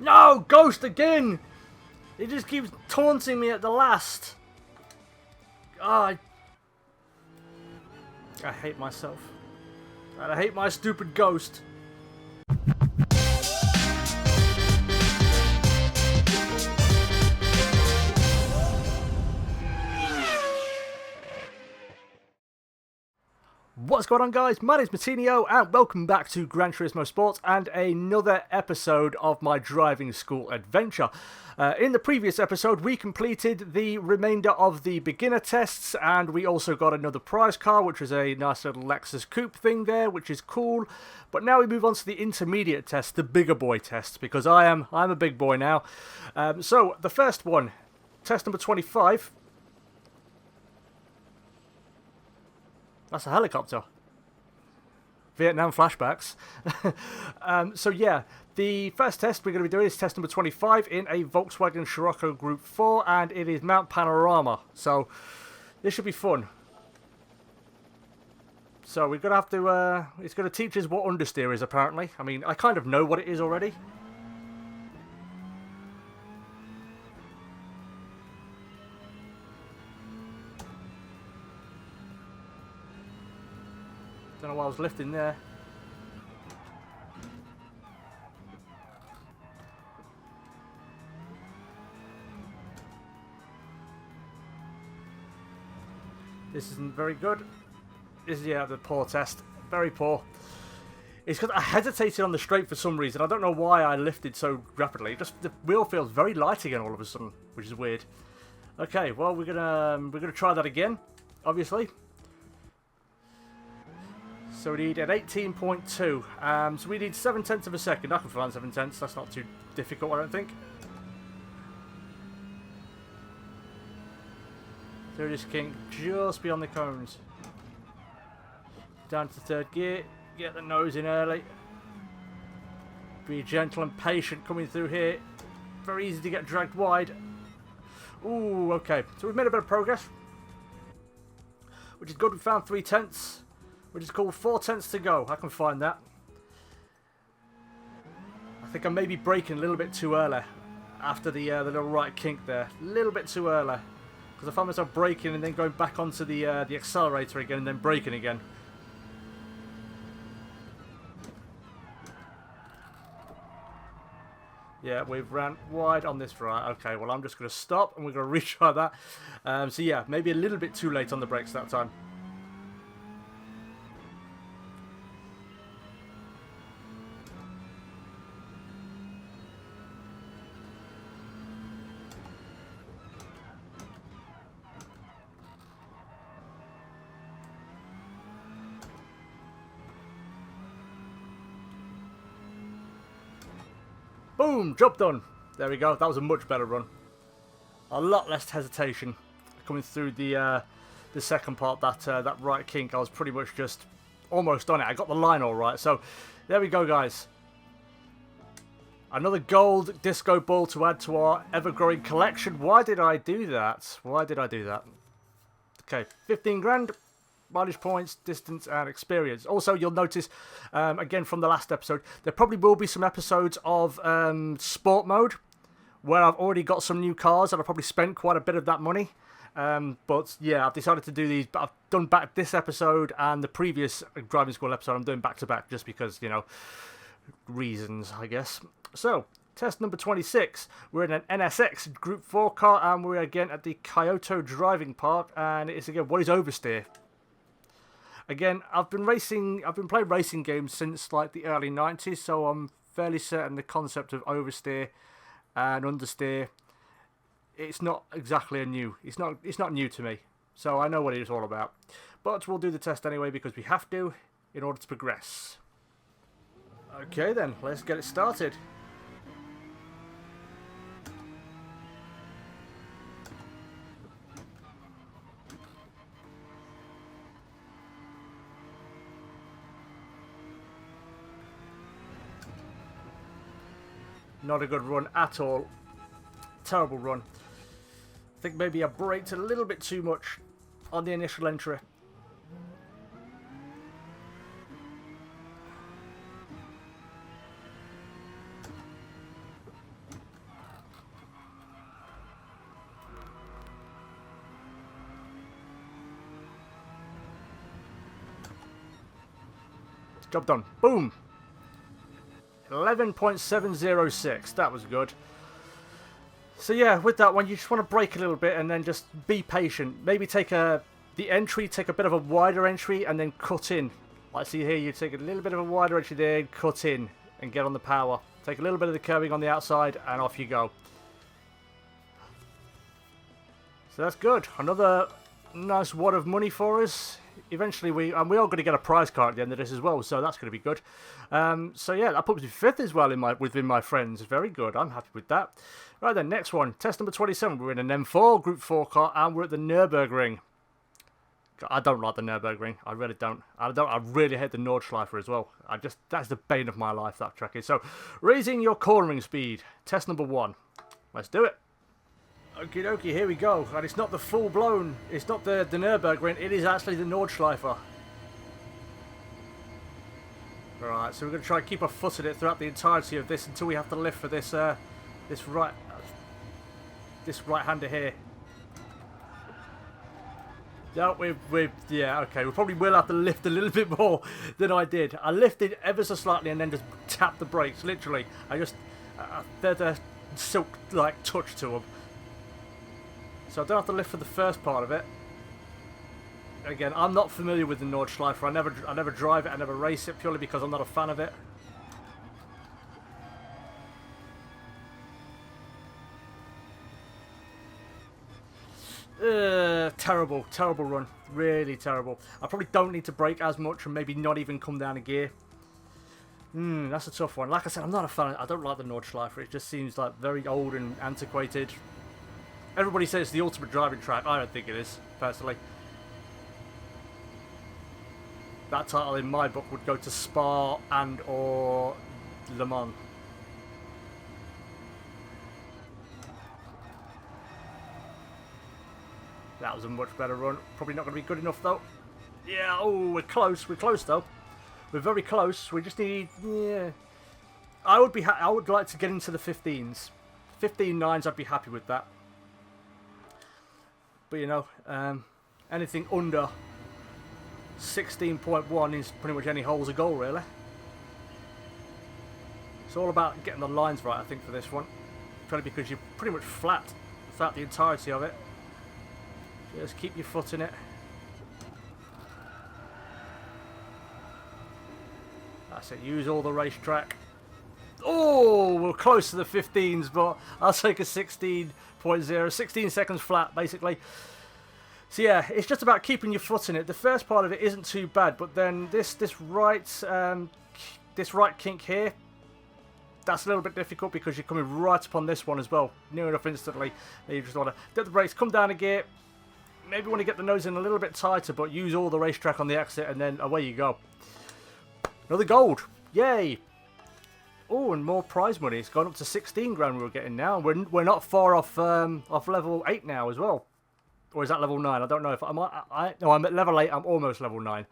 No! Ghost again! It just keeps taunting me at the last. Ah, I hate myself. And I hate my stupid ghost. What's going on, guys? My name's Martinio and welcome back to Gran Turismo Sports and another episode of my driving school adventure. In the previous episode we completed the remainder of the beginner tests and we also got another prize car, which was a nice little Lexus coupe thing there, which is cool. But now we move on to the intermediate test, the bigger boy test, because I'm a big boy now. So the first one, test number 25. That's a helicopter. Vietnam flashbacks. So yeah, the first test we're going to be doing is test number 25 in a Volkswagen Scirocco Group 4, and it is Mount Panorama. So this should be fun. So we're going to have to, it's going to teach us what understeer is apparently. I mean, I kind of know what it is already. Don't know why I was lifting there. This isn't very good. This is, yeah, the poor test. Very poor. It's because I hesitated on the straight for some reason. I don't know why I lifted so rapidly. Just the wheel feels very light again all of a sudden, which is weird. Okay, well we're gonna try that again, obviously. So we need an 18.2. So we need 7/10 of a second. I can find 7/10. That's not too difficult, I don't think. So this king just beyond the cones. Down to third gear. Get the nose in early. Be gentle and patient coming through here. Very easy to get dragged wide. Ooh, okay. So we've made a bit of progress, which is good. We found 3/10. Which is called 4/10 to go. I can find that. I think I may be braking a little bit too early after the little right kink there. A little bit too early. Because I found myself braking and then going back onto the accelerator again and then braking again. Yeah, we've ran wide on this right. Okay, well I'm just going to stop and we're going to retry that. So yeah, maybe a little bit too late on the brakes that time. Boom! Job done. There we go. That was a much better run. A lot less hesitation coming through the second part. That right kink, I was pretty much just almost on it. I got the line all right. So there we go, guys. Another gold disco ball to add to our ever-growing collection. Why did I do that? Why did I do that? Okay, 15 grand. Mileage points, distance, and experience. Also, you'll notice, again from the last episode, there probably will be some episodes of sport mode where I've already got some new cars and I've probably spent quite a bit of that money. But yeah, I've decided to do these. But I've done back this episode and the previous driving school episode. I'm doing back to back just because, you know, reasons, I guess. So, test number 26. We're in an NSX Group 4 car and we're again at the Kyoto Driving Park. And it's again, what is oversteer? Again, I've been playing racing games since like the early 90s, so I'm fairly certain the concept of oversteer and understeer, it's not exactly it's not new to me. So I know what it is all about. But we'll do the test anyway because we have to in order to progress. Okay then, let's get it started. Not a good run at all. Terrible run. I think maybe I braked a little bit too much on the initial entry. Job done. Boom. 11.706. That was good. So yeah, with that one, you just want to brake a little bit and then just be patient. Maybe take the entry, take a bit of a wider entry and then cut in. Like see here, you take a little bit of a wider entry there, cut in and get on the power. Take a little bit of the curbing on the outside and off you go. So that's good. Another nice wad of money for us. Eventually we are going to get a prize card at the end of this as well, so that's going to be good. So yeah, that puts me 5th as well within my friends. Very good. I'm happy with that. Right then, next one. Test number 27. We're in an M4 Group 4 car and we're at the Nürburgring. I don't like the Nürburgring. I really don't. I really hate the Nordschleife as well. That's the bane of my life, that track is. So, raising your cornering speed. Test number 1. Let's do it. Okie dokie, here we go. And it's not the full-blown, it's not the Nürburgring, it is actually the Nordschleife. Right, so we're going to try and keep our foot in it throughout the entirety of this until we have to lift for this this right-hander here. No, yeah, okay, we probably will have to lift a little bit more than I did. I lifted ever so slightly and then just tapped the brakes, literally. They're the silk-like touch to them. So I don't have to lift for the first part of it. Again, I'm not familiar with the Nordschleife. I never drive it, I never race it, purely because I'm not a fan of it. Terrible run. Really terrible. I probably don't need to brake as much and maybe not even come down a gear. That's a tough one. Like I said, I'm not a fan. I don't like the Nordschleife. It just seems like very old and antiquated. Everybody says it's the ultimate driving track. I don't think it is, personally. That title in my book would go to Spa and or Le Mans. That was a much better run. Probably not going to be good enough though. Yeah, oh, we're close. We're close though. We're very close. We just need, yeah. I would like to get into the 15s. 15.9s, I'd be happy with that. But you know, anything under 16.1 is pretty much any hole's a goal, really. It's all about getting the lines right, I think, for this one. Probably because you're pretty much flat throughout the entirety of it. Just keep your foot in it. That's it. Use all the racetrack. Oh, we're close to the 15s, but I'll take a 16.0. 16 seconds flat, basically. So yeah, it's just about keeping your foot in it. The first part of it isn't too bad, but then this right kink here, that's a little bit difficult because you're coming right upon this one as well, near enough instantly. You just want to get the brakes, come down a gear, maybe want to get the nose in a little bit tighter, but use all the racetrack on the exit, and then away you go. Another gold, yay! Oh, and more prize money. It's gone up to 16 grand we're getting now. We're not far off level 8 now as well. Or is that level 9? I don't know if no, I'm at level 8. I'm almost level 9.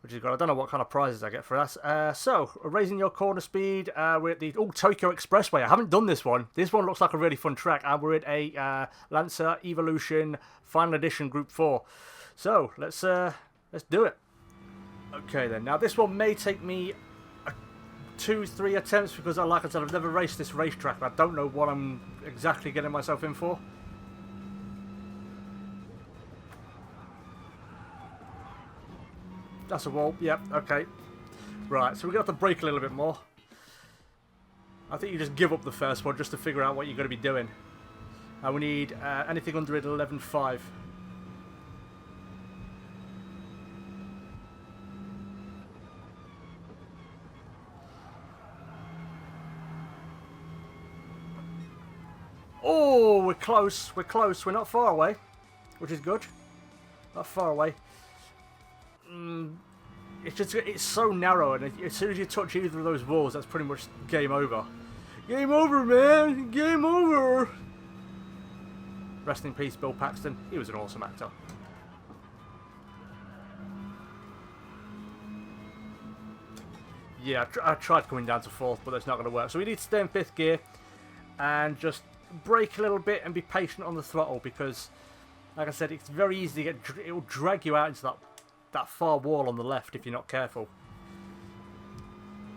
Which is good. I don't know what kind of prizes I get for that. So, raising your corner speed. We're at the Tokyo Expressway. I haven't done this one. This one looks like a really fun track. And we're at a Lancer Evolution Final Edition Group 4. So, let's do it. Okay then. Now this one may take me 2-3 attempts because, like I said, I've never raced this racetrack. I don't know what I'm exactly getting myself in for. That's a wall. Yep, okay. Right, so we're going to have to brake a little bit more. I think you just give up the first one just to figure out what you're going to be doing. And we need anything under 11.5. Oh, we're close. We're close. We're not far away, which is good. Not far away. It's so narrow, and as soon as you touch either of those walls, that's pretty much game over. Game over, man. Game over. Rest in peace, Bill Paxton. He was an awesome actor. Yeah, I tried coming down to 4th, but that's not going to work. So we need to stay in 5th gear and just brake a little bit and be patient on the throttle because, like I said, it's very easy to get. It will drag you out into that far wall on the left if you're not careful.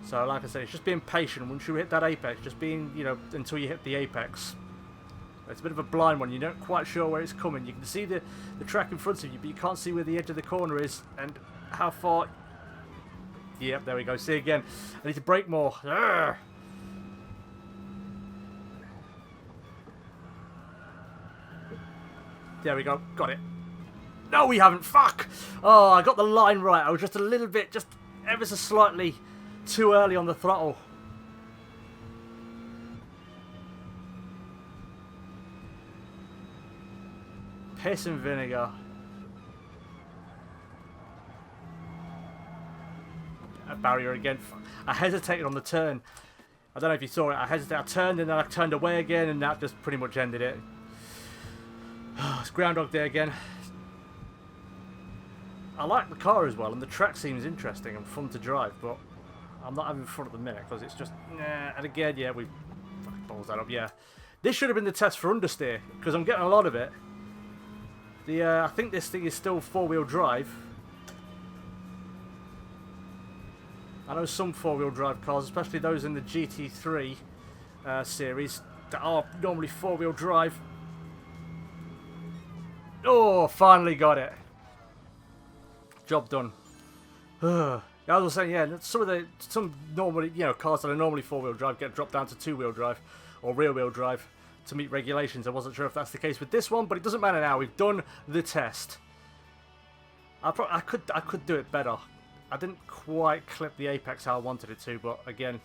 So, like I said, it's just being patient. Once you hit that apex, just being, you know, until you hit the apex. It's a bit of a blind one. You're not quite sure where it's coming. You can see the track in front of you, but you can't see where the edge of the corner is and how far. Yep, there we go. See again. I need to brake more. Urgh. There we go. Got it. No, we haven't. Fuck. Oh, I got the line right. I was just a little bit, just ever so slightly too early on the throttle. Piss and vinegar. A barrier again. I hesitated on the turn. I don't know if you saw it. I hesitated. I turned and then I turned away again, and that just pretty much ended it. It's Groundhog Day again. I like the car as well, and the track seems interesting and fun to drive, but I'm not having fun at the minute because it's just nah. And again, yeah, we fucking balls that up. Yeah, this should have been the test for Understeer because I'm getting a lot of it. I think this thing is still four-wheel drive. I know some four-wheel drive cars, especially those in the GT3 series, that are normally four-wheel drive. Oh, finally got it. Job done. I was saying, yeah, some normally, you know, cars that are normally four-wheel drive get dropped down to two-wheel drive or rear-wheel drive to meet regulations. I wasn't sure if that's the case with this one, but it doesn't matter now. We've done the test. I could do it better. I didn't quite clip the apex how I wanted it to, but again,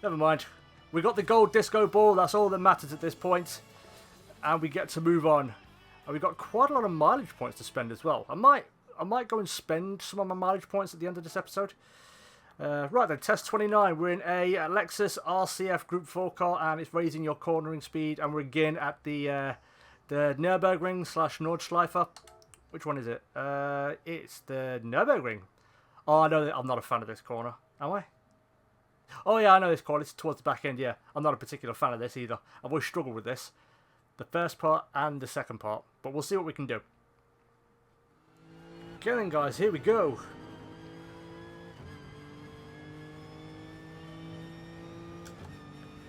never mind. We got the gold disco ball. That's all that matters at this point, and we get to move on. And we've got quite a lot of mileage points to spend as well. I might go and spend some of my mileage points at the end of this episode. Right then, test 29. We're in a Lexus RCF Group 4 car, and it's raising your cornering speed. And we're again at the Nürburgring / Nordschleife. Which one is it? It's the Nürburgring. Oh, I know that I'm not a fan of this corner. Am I? Oh yeah, I know this corner. It's towards the back end. Yeah, I'm not a particular fan of this either. I've always struggled with this, the first part and the second part. But we'll see what we can do. Okay then, guys. Here we go.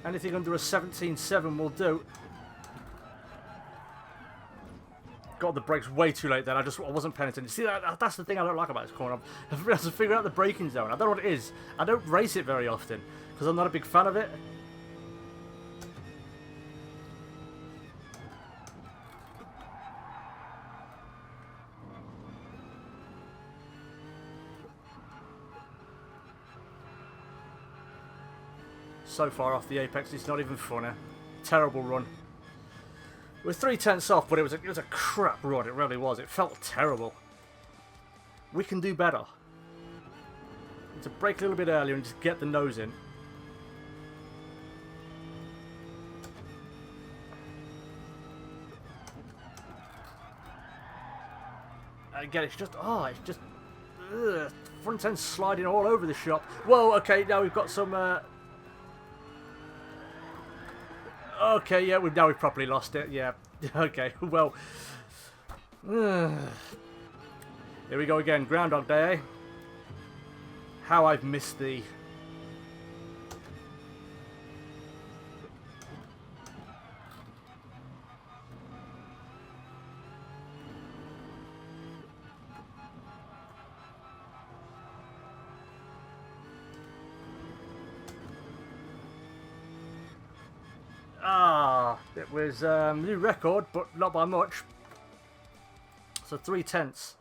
Anything under a 17.7 will do. Got the brakes way too late then. I wasn't paying attention. See, that's the thing I don't like about this corner. I've got to figure out the braking zone. I don't know what it is. I don't race it very often because I'm not a big fan of it. So far off the apex, it's not even funny. Terrible run. We're 3/10 off, but it was a crap run. It really was. It felt terrible. We can do better. Need to brake a little bit earlier and just get the nose in. Again, it's just front end sliding all over the shop. Whoa, okay, now we've got some. Okay, yeah, now we've properly lost it. Yeah, okay, well. Here we go again. Groundhog Day, eh? How I've missed thee. It was new record, but not by much. So 3/10.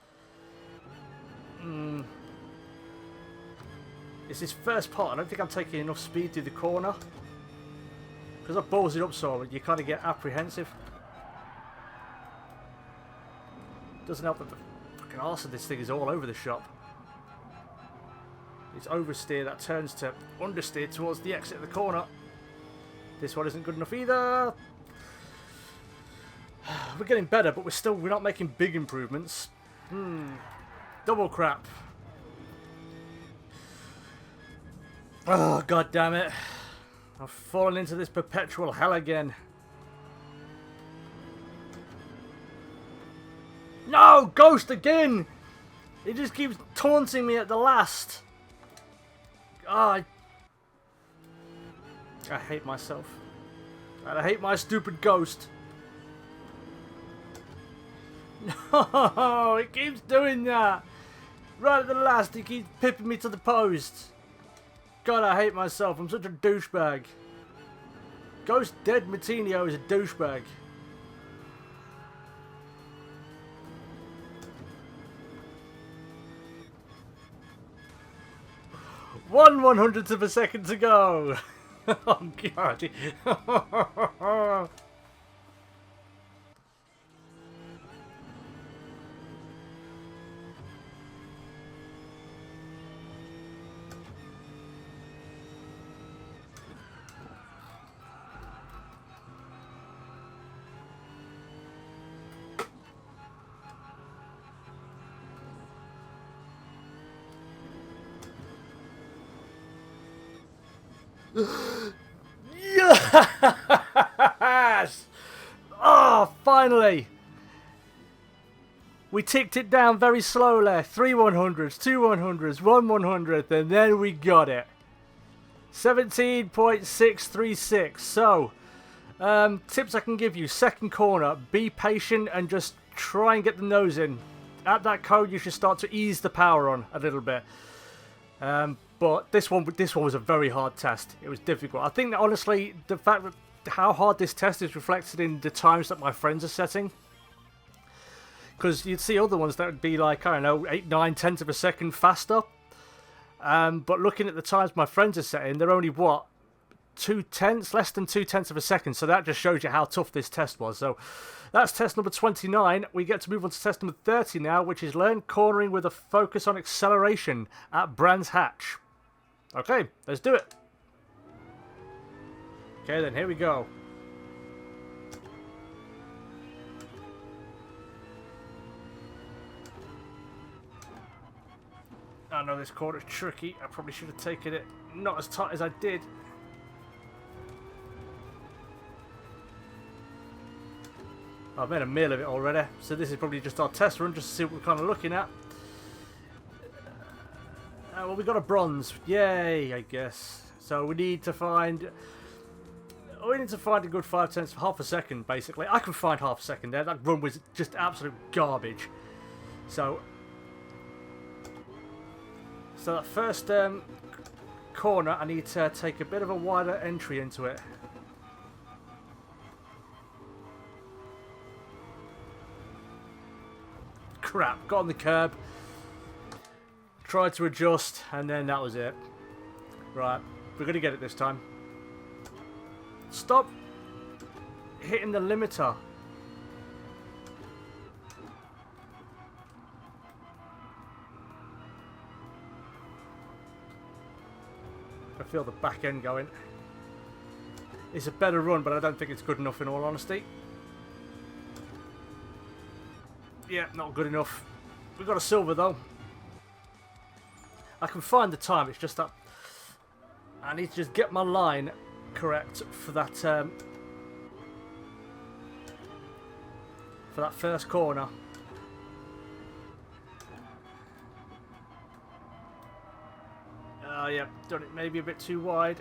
It's his first part. I don't think I'm taking enough speed through the corner. Because I balls it up so you kind of get apprehensive. Doesn't help that the fucking arse of this thing is all over the shop. It's oversteer that turns to understeer towards the exit of the corner. This one isn't good enough either. We're getting better, but we're not making big improvements. Double crap. Oh, god damn it. I've fallen into this perpetual hell again. No! Ghost again! It just keeps taunting me at the last. Oh, I hate myself. And I hate my stupid ghost. No, it keeps doing that. Right at the last, it keeps pipping me to the post. God, I hate myself. I'm such a douchebag. Ghost Dead Matinio is a douchebag. One hundredth of a second to go. Oh God. Yes! Oh, finally! We ticked it down very slowly. 3 100s, 2 100s, 1 100th, and then we got it. 17.636. So, tips I can give you. Second corner, be patient and just try and get the nose in. At that cone, you should start to ease the power on a little bit. But this one was a very hard test. It was difficult. I think that honestly, the fact that how hard this test is reflected in the times that my friends are setting. Because you'd see other ones that would be like, I don't know, 8, 9 tenths of a second faster. But looking at the times my friends are setting, they're only, what, 2 tenths? Less than 2 tenths of a second. So that just shows you how tough this test was. So that's test number 29. We get to move on to test number 30 now, which is learn cornering with a focus on acceleration at Brands Hatch. Okay, let's do it. Okay, then here we go. I know this corner's tricky. I probably should have taken it not as tight as I did. I've made a meal of it already, so this is probably just our test run, just to see what we're kind of looking at. Well, we got a bronze. Yay, I guess. So we need to find... We need to find a good 5 tenths of half a second, basically. I can find half a second there. That run was just absolute garbage. So that first corner, I need to take a bit of a wider entry into it. Crap, got on the curb. Tried to adjust, and then that was it. Right, we're going to get it this time. Stop hitting the limiter. I feel the back end going. It's a better run, but I don't think it's good enough in all honesty. Yeah, not good enough. We've got a silver though. I can find the time, it's just that I need to just get my line correct for that first corner. Yeah, done it maybe a bit too wide.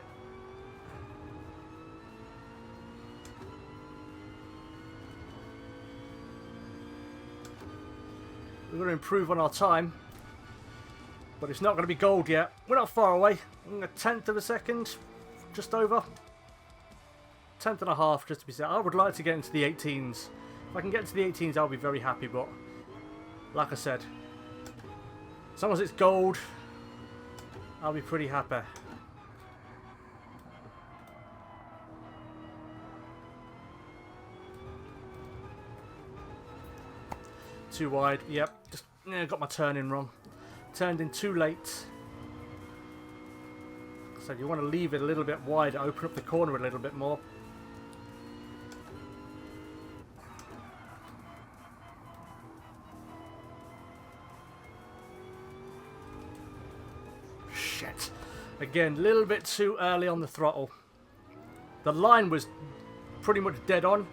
We're going to improve on our time, but it's not going to be gold yet. We're not far away. A tenth of a second, just over. Tenth and a half, just to be safe. I would like to get into the 18s. If I can get into the 18s, I'll be very happy, but like I said, as long as it's gold, I'll be pretty happy. Too wide, yep. Just got my turn in wrong. Turned in too late. So you want to leave it a little bit wider, open up the corner a little bit more. Shit. Again, a little bit too early on the throttle. The line was pretty much dead on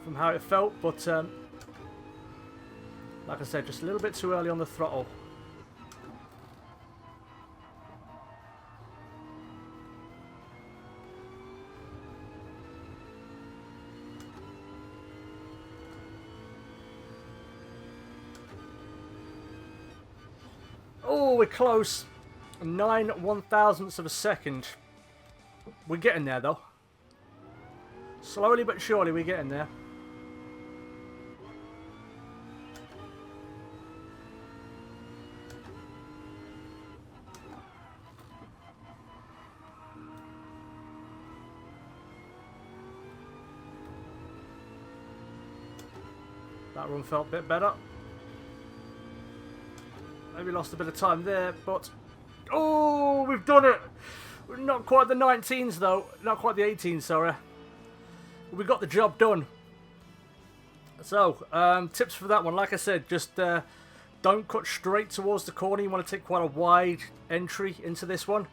from how it felt, but like I said, just a little bit too early on the throttle. Oh, we're close. 9/1000ths of a second. We're getting there, though. Slowly but surely, we're getting there. That run felt a bit better. Maybe lost a bit of time there, but... Oh, we've done it! Not quite the 19s, though. Not quite the 18s, sorry. We got the job done. So, tips for that one. Like I said, just don't cut straight towards the corner. You want to take quite a wide entry into this one.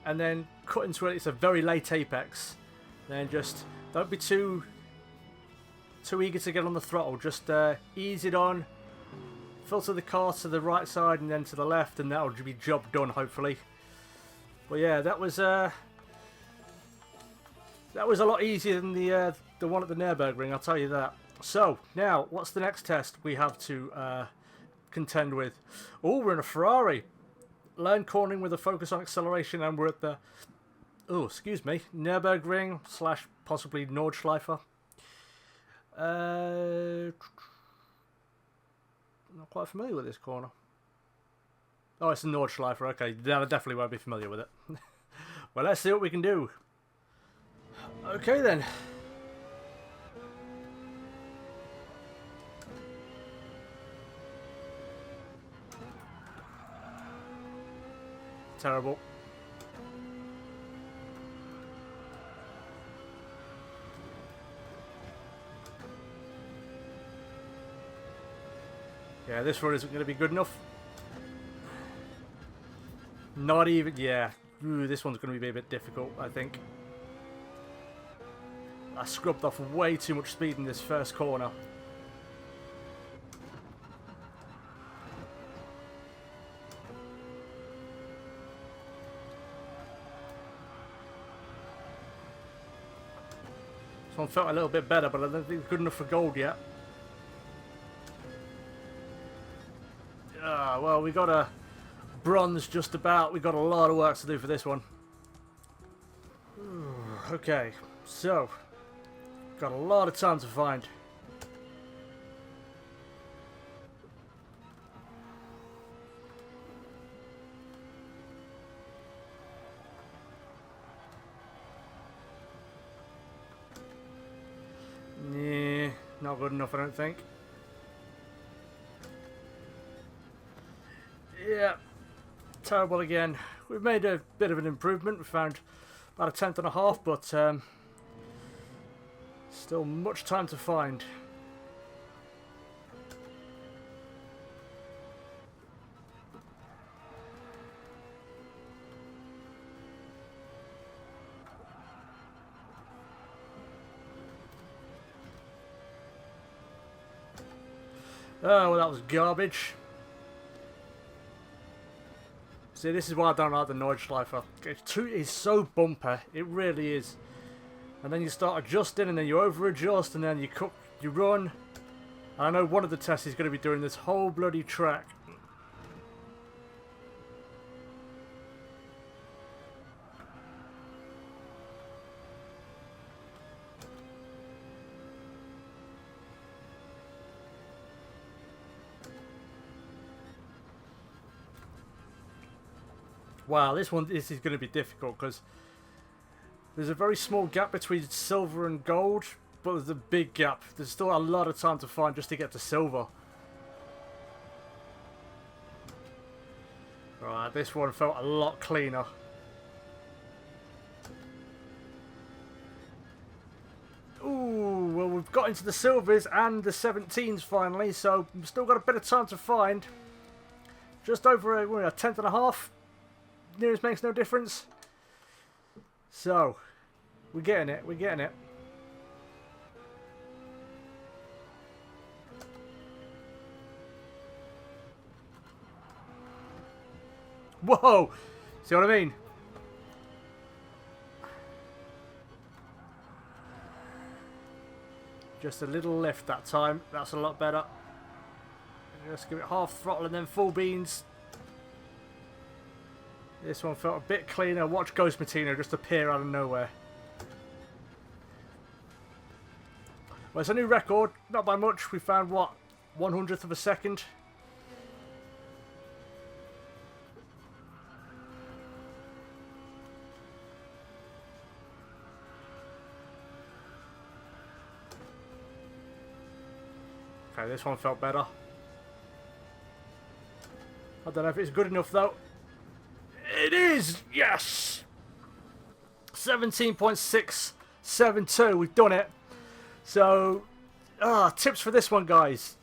And then cut into it. It's a very late apex. Then just don't be too eager to get on the throttle. Just ease it on. Filter the car to the right side and then to the left, and that'll be job done, hopefully. But yeah, that was a lot easier than the one at the Nürburgring, I'll tell you that. So now, what's the next test we have to contend with? Oh, we're in a Ferrari. Learn cornering with a focus on acceleration, and we're at the Nürburgring / possibly Nordschleife. Not quite familiar with this corner. Oh, it's a Nordschleife. Okay, then I definitely won't be familiar with it. Well, let's see what we can do. Okay, then. Terrible. Yeah, this run isn't going to be good enough. Not even, yeah. Ooh, this one's going to be a bit difficult, I think. I scrubbed off way too much speed in this first corner. This one felt a little bit better, but I don't think it's good enough for gold yet. Well, we got a bronze just about. We got a lot of work to do for this one. Okay, so got a lot of time to find. Nah, not good enough, I don't think. Yeah, terrible again. We've made a bit of an improvement. We found about a 10th, but still much time to find. Oh, well, that was garbage. See, this is why I don't like the Nordschleife. It's so bumper, it really is. And then you start adjusting, and then you over-adjust, and then you run. And I know one of the tests is going to be doing this whole bloody track. Wow, this is going to be difficult because there's a very small gap between silver and gold, but there's a big gap. There's still a lot of time to find just to get to silver. Right, this one felt a lot cleaner. Ooh, well, we've got into the silvers and the 17s finally, so we've still got a bit of time to find. Just over a 10th. Nearest makes no difference. So, we're getting it. We're getting it. Whoa! See what I mean? Just a little lift that time. That's a lot better. Just give it half throttle and then full beans. This one felt a bit cleaner. Watch Ghost Martino just appear out of nowhere. Well, it's a new record. Not by much. We found, what, 1/100th of a second? Okay, this one felt better. I don't know if it's good enough, though. It is! Yes! 17.672. We've done it. So, tips for this one, guys.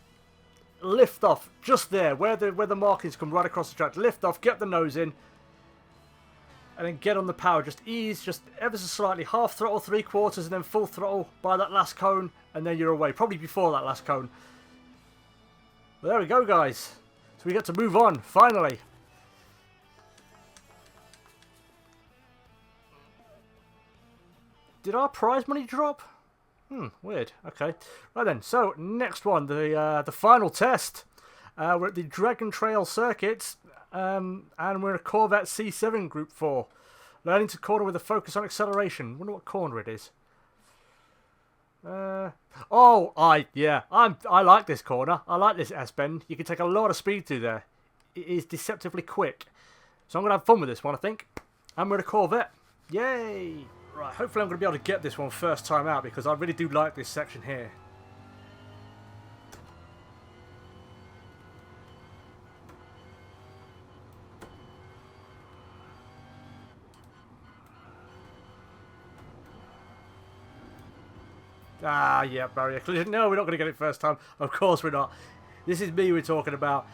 Lift off, just there, where the markings come right across the track. Lift off, get the nose in, and then get on the power. Just ease, just ever so slightly. Half throttle, 3/4, and then full throttle by that last cone, and then you're away. Probably before that last cone. Well, there we go, guys. So we get to move on, finally. Did our prize money drop? Weird. Okay. Right then. So next one, the final test. We're at the Dragon Trail Circuit, and we're in a Corvette C7 Group 4. Learning to corner with a focus on acceleration. Wonder what corner it is. I like this corner. I like this S-bend. You can take a lot of speed through there. It is deceptively quick. So I'm gonna have fun with this one, I think. And we're in a Corvette. Yay! Right, hopefully I'm going to be able to get this one first time out because I really do like this section here. Ah, yeah, barrier collision. No, we're not going to get it first time. Of course we're not. This is me we're talking about.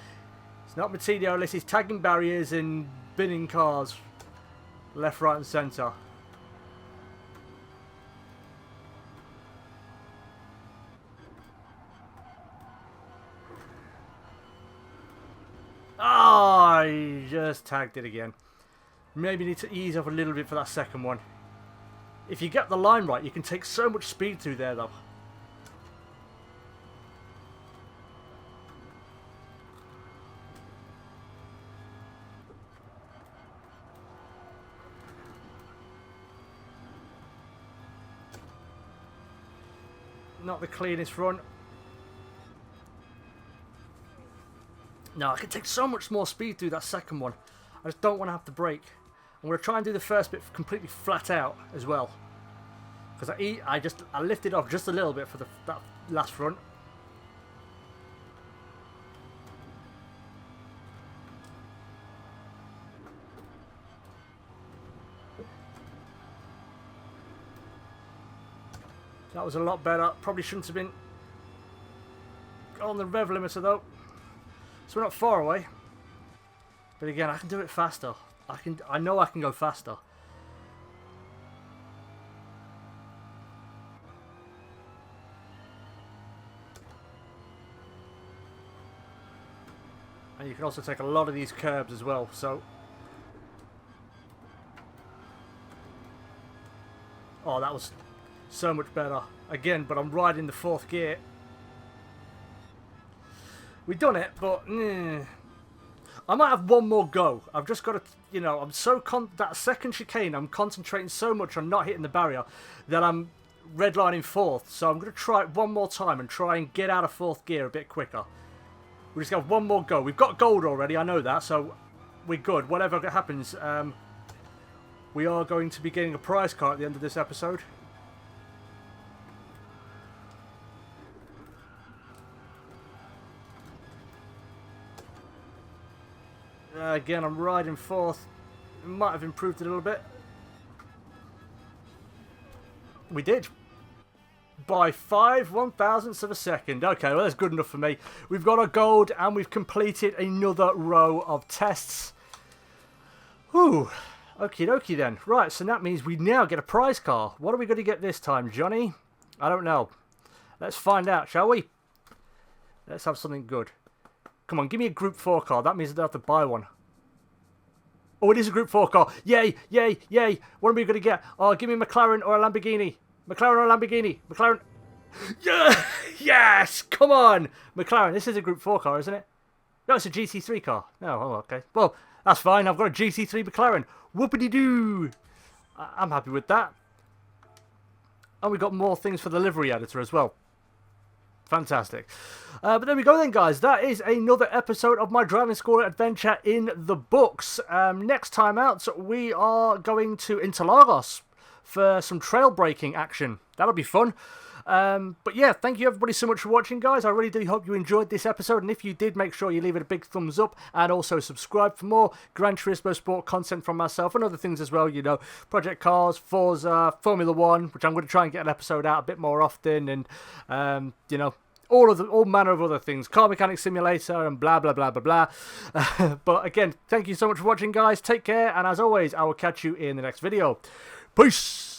It's not Martino unless he's tagging barriers and binning cars. Left, right and centre. I just tagged it again. Maybe need to ease off a little bit for that second one. If you get the line right, you can take so much speed through there, though. Not the cleanest front. No, I can take so much more speed through that second one. I just don't want to have to brake. I'm going to try and do the first bit completely flat out as well. Because I lifted off just a little bit for that last front. That was a lot better. Probably shouldn't have been on the rev limiter though. So we're not far away. But again, I can do it faster. I know I can go faster. And you can also take a lot of these curbs as well, so. Oh, that was so much better. Again, but I'm riding the fourth gear. We've done it, but I might have one more go. I've just got to, you know, I'm so that second chicane, I'm concentrating so much on not hitting the barrier that I'm redlining fourth. So I'm going to try it one more time and try and get out of fourth gear a bit quicker. We just got one more go. We've got gold already, I know that, so we're good. Whatever happens, we are going to be getting a prize car at the end of this episode. Again, I'm riding fourth. Might have improved it a little bit. We did. By 5/1000ths of a second. Okay, well that's good enough for me. We've got our gold and we've completed another row of tests. Whew. Okie dokie then. Right, so that means we now get a prize car. What are we going to get this time, Johnny? I don't know. Let's find out, shall we? Let's have something good. Come on, give me a Group 4 car. That means I don't have to buy one. Oh, it is a Group 4 car. Yay, yay, yay. What are we going to get? Oh, give me a McLaren or a Lamborghini. McLaren or a Lamborghini. McLaren. Yeah! Yes! Come on! McLaren. This is a Group 4 car, isn't it? No, it's a GT3 car. No, oh, okay. Well, That's fine. I've got a GT3 McLaren. Whoopity-doo. I'm happy with that. And we've got more things for the livery editor as well. Fantastic. But there we go then, guys. That is another episode of my driving school adventure in the books. Next time out, we are going to Interlagos for some trail braking action. That'll be fun. But yeah, thank you everybody so much for watching, guys. I really do hope you enjoyed this episode, and if you did, make sure you leave it a big thumbs up and also subscribe for more Gran Turismo Sport content from myself and other things as well, you know, Project Cars, Forza, Formula 1, which I'm going to try and get an episode out a bit more often, and you know, all manner of other things, Car Mechanic Simulator and blah blah blah blah blah. But again, thank you so much for watching, guys. Take care, and as always, I will catch you in the next video. Peace.